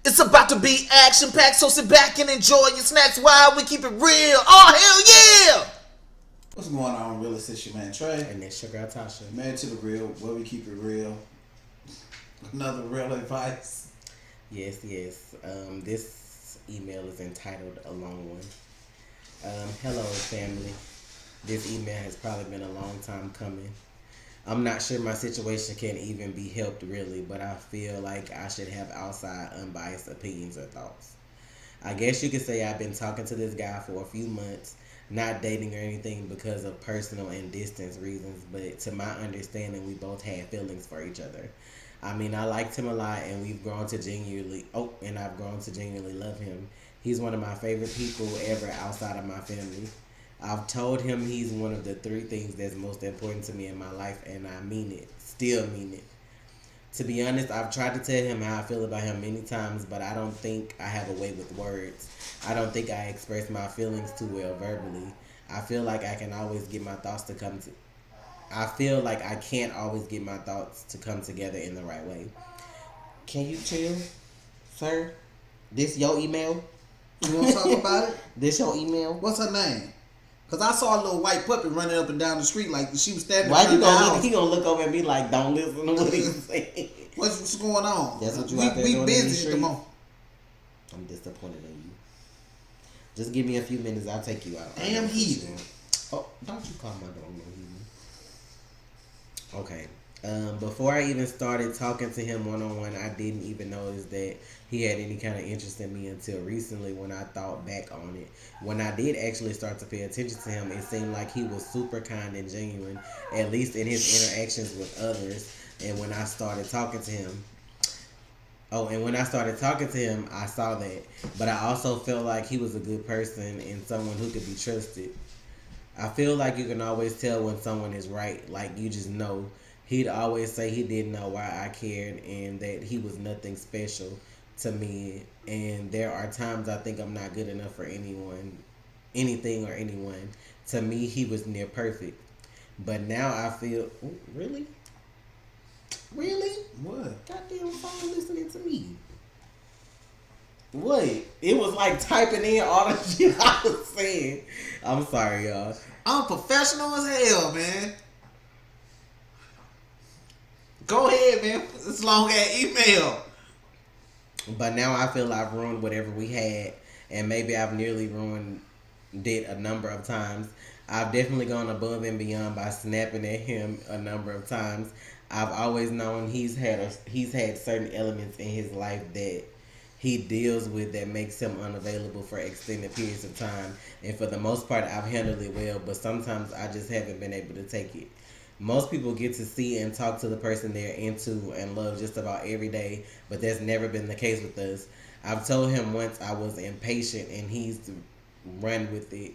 It's about to be action-packed, so sit back and enjoy your snacks while we keep it real. Oh, hell yeah! What's going on, real? It's your man Trey. And it's your girl Tasha. Man to the real, where we keep it real. Another real advice. Yes. This email is entitled A Long One. Hello, family. This email has probably been a long time coming. I'm not sure my situation can even be helped really, but I feel like I should have outside unbiased opinions or thoughts. I guess you could say I've been talking to this guy for a few months, not dating or anything because of personal and distance reasons, but to my understanding, we both had feelings for each other. I mean, I liked him a lot, and I've grown to genuinely love him. He's one of my favorite people ever outside of my family. I've told him he's one of the 3 things that's most important to me in my life, and I mean it. Still mean it. To be honest, I've tried to tell him how I feel about him many times, but I don't think I have a way with words. I don't think I express my feelings too well verbally. I feel like I can't always get my thoughts to come together in the right way. Can you chill, sir? This your email? You want to talk about it? This your email? What's her name? Because I saw a little white puppy running up and down the street like she was standing Why in you the gonna house. look? He gonna look over and be like, "Don't listen to what he's saying." What's going on? That's what you out there doing in We these busy at the streets? moment. I'm disappointed in you. Just give me a few minutes. I'll take you out. Damn heathen. Oh, don't you call my dog no heathen. Okay. Before I even started talking to him one-on-one, I didn't even notice that he had any kind of interest in me until recently when I thought back on it. When I did actually start to pay attention to him, it seemed like he was super kind and genuine, at least in his interactions with others. And when I started talking to him, I saw that. But I also felt like he was a good person and someone who could be trusted. I feel like you can always tell when someone is right, like you just know. He'd always say he didn't know why I cared and that he was nothing special to me. And there are times I think I'm not good enough for anything or anyone. To me, he was near perfect. But now I feel, really? Really? What? Goddamn phone listening to me. What? It was like typing in all the shit I was saying. I'm sorry, y'all. I'm professional as hell, man. Go ahead, man. It's long ass email. But now I feel I've ruined whatever we had, and maybe I've nearly ruined it a number of times. I've definitely gone above and beyond by snapping at him a number of times. I've always known he's had certain elements in his life that he deals with that makes him unavailable for extended periods of time. And for the most part, I've handled it well, but sometimes I just haven't been able to take it. Most people get to see and talk to the person they're into and love just about every day, but that's never been the case with us. I've told him once I was impatient and he's run with it.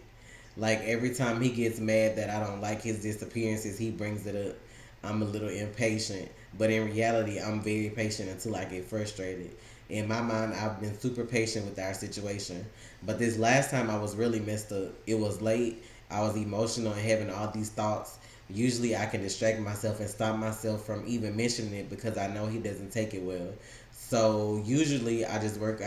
Like every time he gets mad that I don't like his disappearances, he brings it up. I'm a little impatient, but in reality, I'm very patient until I get frustrated. In my mind, I've been super patient with our situation, but this last time I was really messed up. It was late, I was emotional and having all these thoughts. Usually I can distract myself and stop myself from even mentioning it because I know he doesn't take it well. So usually I just work it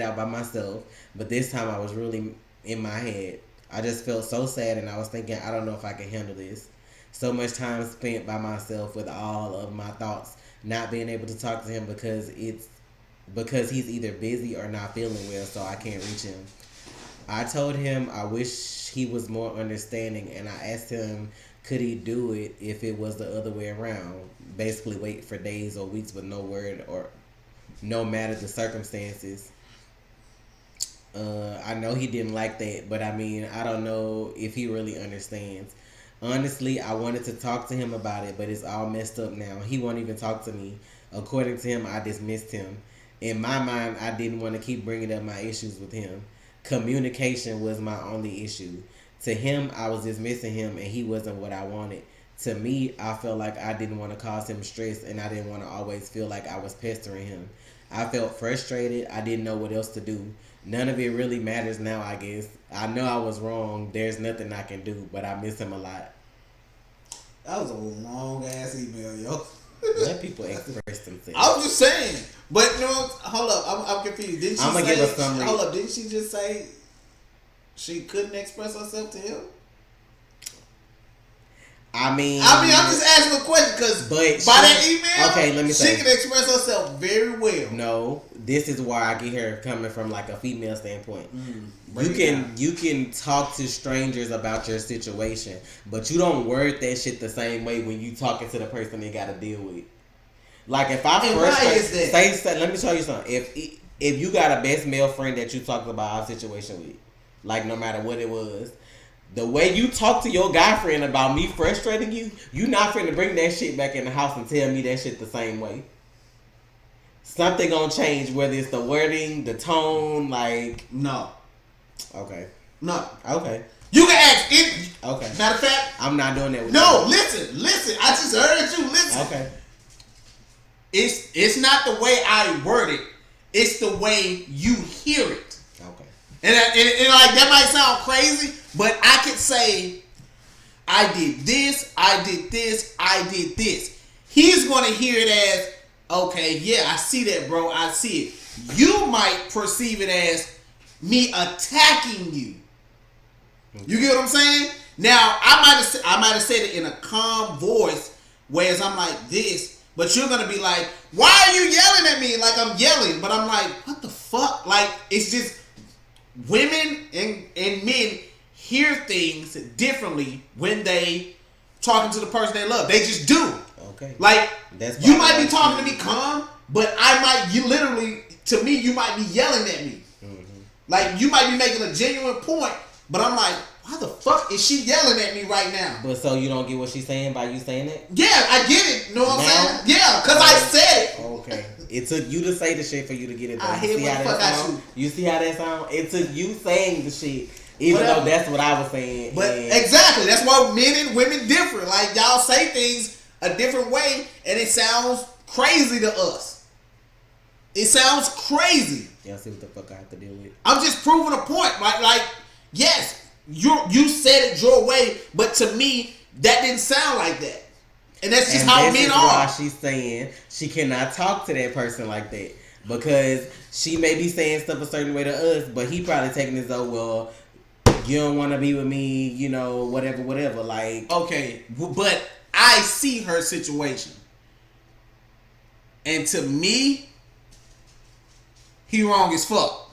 out by myself, but this time I was really in my head. I just felt so sad and I was thinking, I don't know if I can handle this. So much time spent by myself with all of my thoughts, not being able to talk to him because he's either busy or not feeling well, so I can't reach him. I told him I wish he was more understanding, and I asked him could he do it if it was the other way around, basically wait for days or weeks with no word or no matter the circumstances. I know he didn't like that, but I mean, I don't know if he really understands. Honestly, I wanted to talk to him about it, but it's all messed up now. He won't even talk to me. According to him, I dismissed him. In my mind, I didn't want to keep bringing up my issues with him. Communication was my only issue. To him, I was dismissing him and he wasn't what I wanted. To me, I felt like I didn't want to cause him stress and I didn't want to always feel like I was pestering him. I felt frustrated. I didn't know what else to do. None of it really matters now, I guess. I know I was wrong. There's nothing I can do, but I miss him a lot. That was a long ass email, yo. Let people express themselves. I was just saying, But no, hold up, I'm confused. Didn't she I'm gonna say? give a summary. Hold up, didn't she just say she couldn't express herself to him? I mean, I'm just asking a question because by that email, okay, let me say, she can express herself very well. No, this is where I get her coming from, like a female standpoint. You can talk to strangers about your situation, but you don't word that shit the same way when you talking to the person they got to deal with. Like if I say, let me tell you something. If you got a best male friend that you talked about our situation with, like no matter what it was. The way you talk to your guy friend about me frustrating you, you not finna bring that shit back in the house and tell me that shit the same way. Something gonna change, whether it's the wording, the tone, like... No. Okay. No. Okay. You can ask it. Okay. Matter of fact... I'm not doing that with No, you. listen. I just heard you. Listen. Okay. It's not the way I word it. It's the way you hear it. Okay. And like that might sound crazy, but I could say, I did this, I did this, I did this. He's going to hear it as, okay, yeah, I see that, bro. I see it. You might perceive it as me attacking you. You get what I'm saying? Now, I might have said it in a calm voice, whereas I'm like this, but you're going to be like, why are you yelling at me like I'm yelling? But I'm like, what the fuck? Like, it's just... Women and men hear things differently when they talking to the person they love. They just do. Okay. Like That's you might be talking to me calm, but you might be yelling at me. Mm-hmm. Like you might be making a genuine point, but I'm like, why the fuck is she yelling at me right now? But so you don't get what she's saying by you saying it? Yeah, I get it. You know what I'm saying? Yeah, because I said it. Okay. It took you to say the shit for you to get it done. I hear what the fuck I shoot. You see how that sound? It took you saying the shit, even though that's what I was saying. But exactly, that's why men and women differ. Like y'all say things a different way, and it sounds crazy to us. It sounds crazy. Y'all see what the fuck I have to deal with? I'm just proving a point. Like yes, you said it your way, but to me, that didn't sound like that. And that's just how men are. Why she's saying she cannot talk to that person like that, because she may be saying stuff a certain way to us, but he probably taking this, oh well, you don't want to be with me, you know, whatever. Like, okay, but I see her situation, and to me, he wrong as fuck.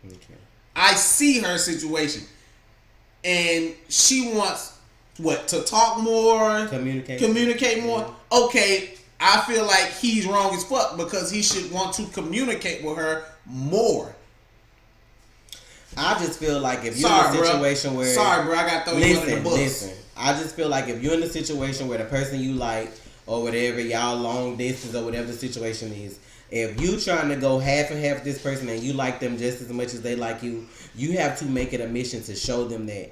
Okay. I see her situation, and she wants. What, to talk more? Communicate more? Mm-hmm. Okay, I feel like he's wrong as fuck because he should want to communicate with her more. I just feel like if you're in a situation where... Sorry, bro, I got to throw you under the bus. Listen, I just feel like if you're in a situation where the person you like or whatever, y'all long distance or whatever the situation is, if you trying to go half and half with this person and you like them just as much as they like you, you have to make it a mission to show them that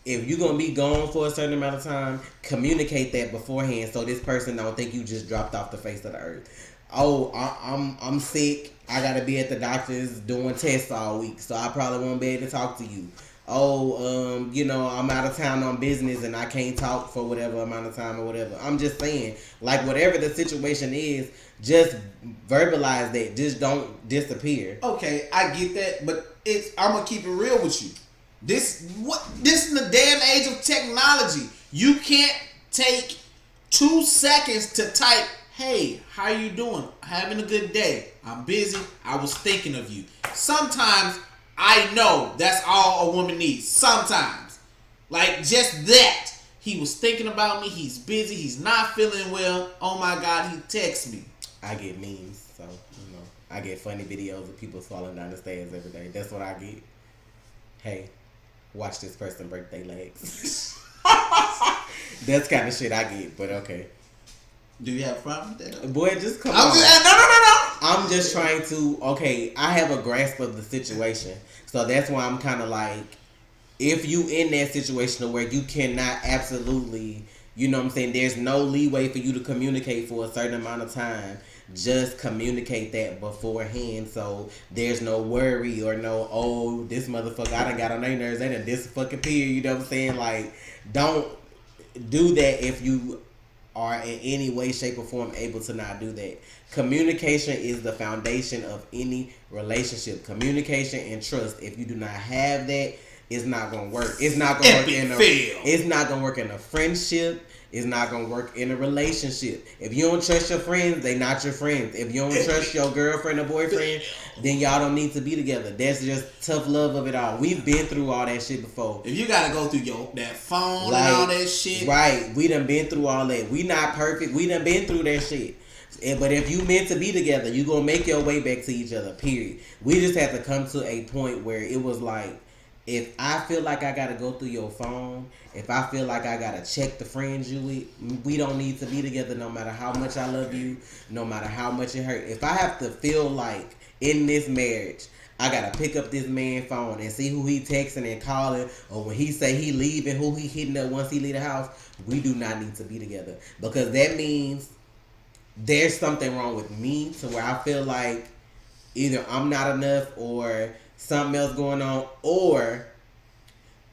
if you're going to be gone for a certain amount of time, communicate that beforehand so this person don't think you just dropped off the face of the earth. Oh, I'm sick. I got to be at the doctor's doing tests all week, so I probably won't be able to talk to you. Oh, you know, I'm out of town on business and I can't talk for whatever amount of time or whatever. I'm just saying, like, whatever the situation is, just verbalize that. Just don't disappear. Okay, I get that, but I'm going to keep it real with you. This is the day and age of technology. You can't take 2 seconds to type, hey, how you doing? Having a good day. I'm busy. I was thinking of you. Sometimes I know that's all a woman needs. Sometimes. Like just that. He was thinking about me. He's busy. He's not feeling well. Oh my God, he texts me. I get memes. So, you know, I get funny videos of people falling down the stairs every day. That's what I get. Hey. Watch this person break their legs. That's kind of shit I get, but okay. Do you have a problem with that? Boy, just come on. No. I'm just trying to, okay, I have a grasp of the situation. So that's why I'm kind of like, if you in that situation where you cannot absolutely, you know what I'm saying, there's no leeway for you to communicate for a certain amount of time, just communicate that beforehand so there's no worry or no, oh, this motherfucker, I done got on their nerves, they done disappeared, you know what I'm saying? Like, don't do that if you are in any way, shape, or form able to not do that. Communication is the foundation of any relationship. Communication and trust. If you do not have that, it's not gonna work. It's not gonna work in a. It's not gonna work in a friendship. It's not gonna work in a relationship. If you don't trust your friends, they not your friends. If you don't trust your girlfriend or boyfriend, then y'all don't need to be together. That's just tough love of it all. We've been through all that shit before. If you gotta go through that phone and all that shit, right? We done been through all that. We not perfect. We done been through that shit. But if you meant to be together, you gonna make your way back to each other. Period. We just had to come to a point where it was like, if I feel like I gotta go through your phone, if I feel like I gotta check the friends you with, we don't need to be together no matter how much I love you, no matter how much it hurt. If I have to feel like in this marriage, I gotta pick up this man's phone and see who he texting and calling, or when he say he leaving, who he hitting up once he leave the house, we do not need to be together. Because that means there's something wrong with me to where I feel like either I'm not enough or something else going on, or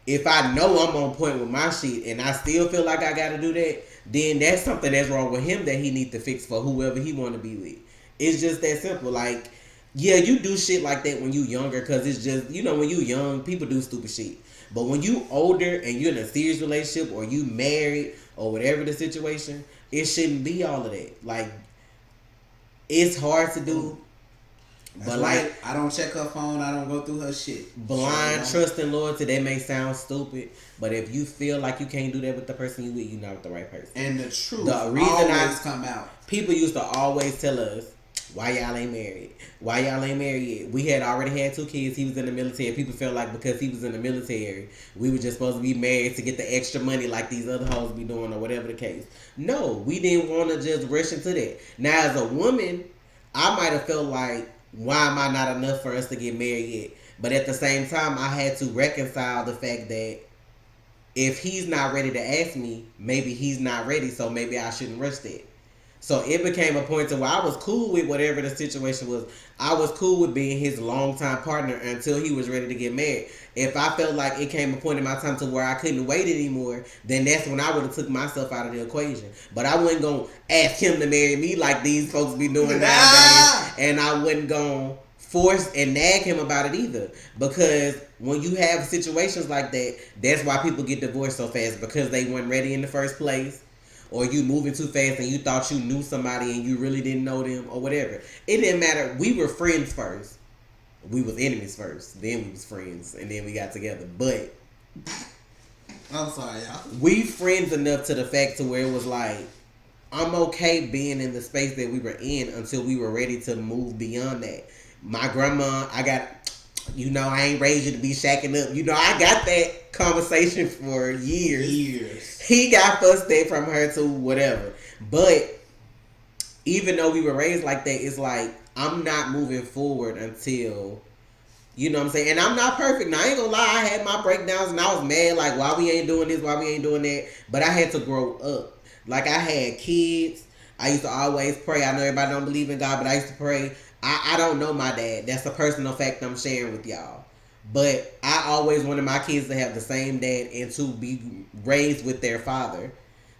if I know I'm on point with my shit and I still feel like I gotta do that, then that's something that's wrong with him that he needs to fix for whoever he want to be with. It's just that simple. Like, yeah, you do shit like that when you younger, because it's just, you know, when you young, people do stupid shit. But when you older and you're in a serious relationship or you married or whatever the situation, it shouldn't be all of that. Like, it's hard to do. That's but right. like, I don't check her phone. I don't go through her shit. Blind trust and loyalty, that may sound stupid, but if you feel like you can't do that with the person you with, you're not with the right person. And the truth always come out. People used to always tell us, why y'all ain't married? Why y'all ain't married yet? We had already had 2 kids. He was in the military. People felt like because he was in the military, we were just supposed to be married to get the extra money like these other hoes be doing or whatever the case. No, we didn't want to just rush into that. Now, as a woman, I might have felt like, why am I not enough for us to get married yet? But at the same time, I had to reconcile the fact that if he's not ready to ask me, maybe he's not ready, so maybe I shouldn't rush that. So it became a point to where I was cool with whatever the situation was. I was cool with being his longtime partner until he was ready to get married. If I felt like it came a point in my time to where I couldn't wait anymore, then that's when I would have took myself out of the equation. But I wasn't going to ask him to marry me like these folks be doing nowadays. And I wasn't going to force and nag him about it either. Because when you have situations like that, that's why people get divorced so fast, because they weren't ready in the first place. Or you moving too fast and you thought you knew somebody and you really didn't know them, or whatever. It didn't matter. We were friends first. We was enemies first. Then we was friends. And then we got together. But I'm sorry, y'all. We friends enough to the fact to where it was like, I'm okay being in the space that we were in until we were ready to move beyond that. My grandma, I ain't raised you to be shacking up. I got that conversation for years. He got fussed at from her to whatever. But even though we were raised like that, it's like, I'm not moving forward until, you know what I'm saying? And I'm not perfect. Now, I ain't gonna lie, I had my breakdowns and I was mad, like, why we ain't doing this, why we ain't doing that. But I had to grow up. Like, I had kids. I used to always pray. I know everybody don't believe in God, but I used to pray. I don't know my dad. That's a personal fact I'm sharing with y'all. But I always wanted my kids to have the same dad and to be raised with their father.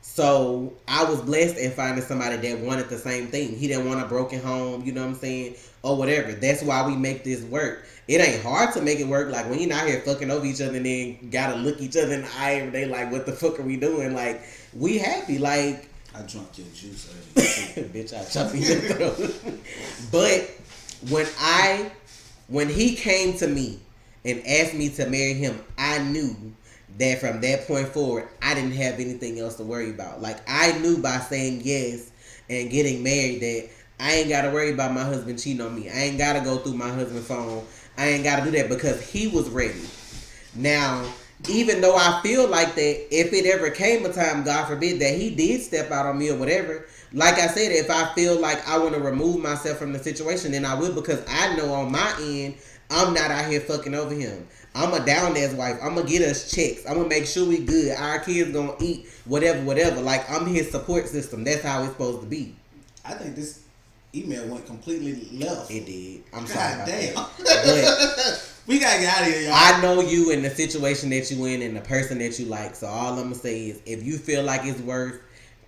So I was blessed in finding somebody that wanted the same thing. He didn't want a broken home, you know what I'm saying? Or whatever. That's why we make this work. It ain't hard to make it work. Like, when you're not here fucking over each other and then gotta look each other in the eye every day like, what the fuck are we doing? Like, we happy. Like, I drunk your juice earlier. Bitch, I chop you in the throat. But when he came to me and asked me to marry him, I knew that from that point forward, I didn't have anything else to worry about. Like, I knew by saying yes and getting married that I ain't got to worry about my husband cheating on me. I ain't got to go through my husband's phone. I ain't got to do that because he was ready. Now, even though I feel like that, if it ever came a time, God forbid, that he did step out on me or whatever, like I said, if I feel like I want to remove myself from the situation, then I will, because I know on my end, I'm not out here fucking over him. I'm a down-ass wife. I'm going to get us checks. I'm going to make sure we good. Our kids going to eat, whatever. Like, I'm his support system. That's how it's supposed to be. I think this email went completely left. It did. I'm sorry about damn. that. But we got to get out of here, y'all. I know you and the situation that you in and the person that you like. So all I'm going to say is, if you feel like it's worth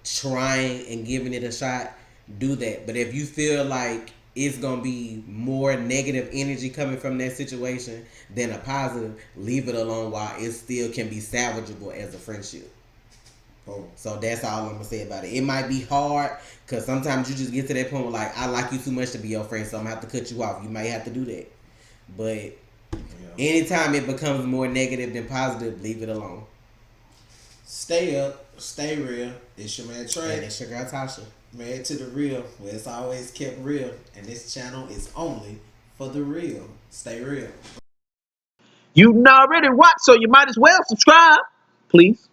trying and giving it a shot, do that. But if you feel like it's gonna be more negative energy coming from that situation than a positive, leave it alone while it still can be salvageable as a friendship. So that's all I'm gonna say about it. It might be hard because sometimes you just get to that point where like, I like you too much to be your friend, so I'm gonna have to cut you off. You might have to do that, but anytime it becomes more negative than positive, leave it alone. Stay up, stay real. It's your man Trey. And it's your girl Tasha. Married to the real, where it's always kept real. And this channel is only for the real. Stay real. You already watched, so you might as well subscribe. Please.